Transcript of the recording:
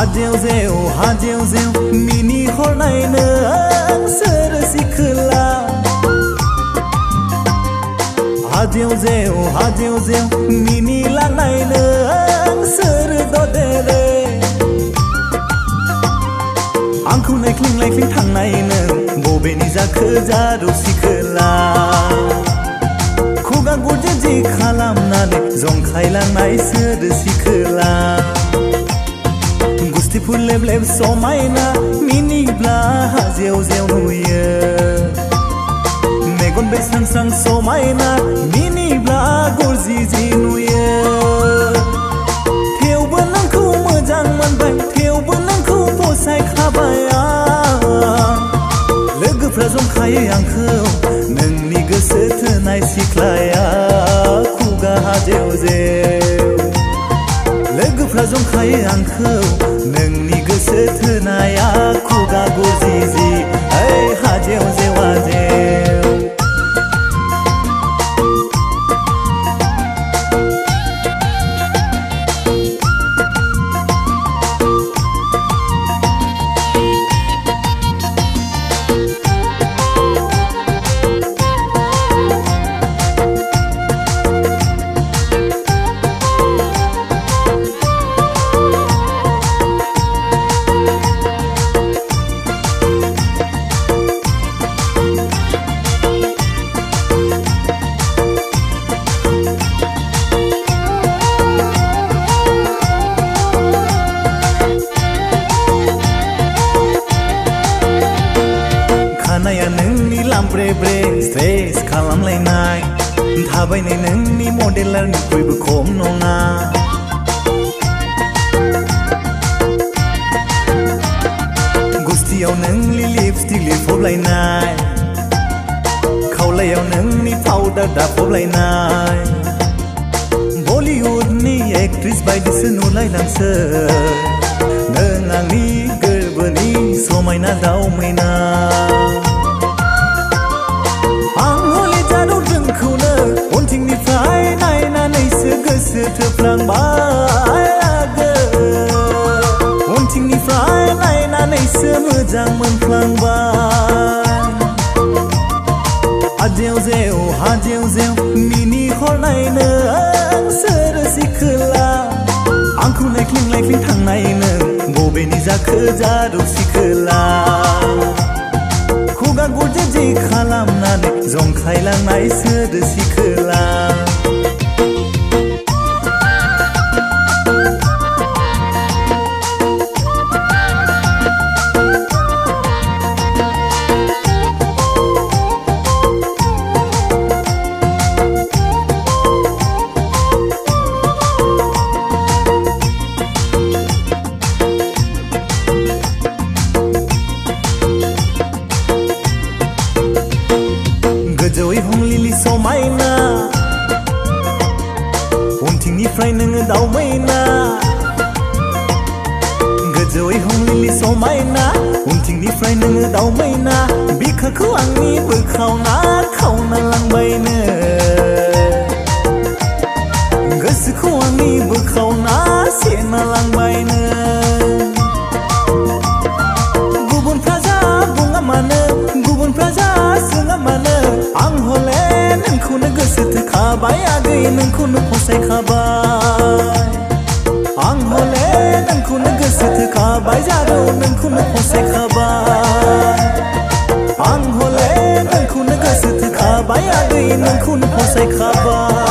हाजेव जेव मिनि हरनाय नों सोर सिखोला हाजेव जेव मिनि लांनाय नों सोर ददेरे आंखौ नायख्लिं थांनाय नों बबेनि जाखो जारौ सिखोला खुगा गुदि जि खालामनानै जंखायलांनाय सोर सिखोला गुस्थिफोर लेब समायना मिनिब्ला हाजेव नुयो मेगन बे स्रां समायना मिनिब्ला गरजि नुयो थेवबो नोंखौ मोजां मोनबाय थेवबो नोंखौ फसायखाबाय लोगोफ्रा जंखायो आंखौ नोंनि गोसो थोनाय सिख्लाया खुगा हाजेव लोगोफ्रा जंखायो आंखौ नोंनि गोसो थोनाया खुगा गरजि हाजेव खानाया नोंनि लामब्रे स्ट्रेस खालामलायनाय थाबायनाय नोंनि मडेलारनिख्रुइबो खम नङा गुस्थियाव नोंनि लिपस्टिक लिरफबलायनाय खावलायाव नोंनि पाउडार दाफबलायनाय बलिउडनि एक्ट्रेस बायदिसो नुलायलांसो नों आंनि गोरबोनि समायना दावमैना आं हले जादौ जोंखौनो उनथिंनिफ्राय नायनानैसो गोसो थोफ्लांबाय उनथिंनिफ्राय नायनानैसो मोजां मोनफ्लांबाय हाजेव जेव मिनि हरनाय नों सोर सिखोला आंखौ नायख्लिं थांनाय नों बबेनि जाखो जारौ सिखोला खुगा गुदि जि खालामनानै जंखायलांनाय सोर सिखोला गोजौयै हंलिलि समायना उनथिंनिफ्राय नोङो दावमैना गोजौयै हंलिलि समायना उनथिंनिफ्राय नोङो दावमैना बिखाखौ आंनि बोखावना खावना लांबायनो गोसोखौ आंनि बोखावना सेना लांबायनो गुबुनफ्रा जा बुङा मानो गुबुनफ्रा जा सोङा मानो आं हले नोंखौनो गोसो थोखाबाय आगै नोंखौनो फसायखाबाय आं हले नोंखौनो गोसो थोखाबाय जारौ नोंखौनो फसायखाबाय आं हले नोंखौनो गोसो थोखाबाय आगै नोंखौनो फसायखाबाय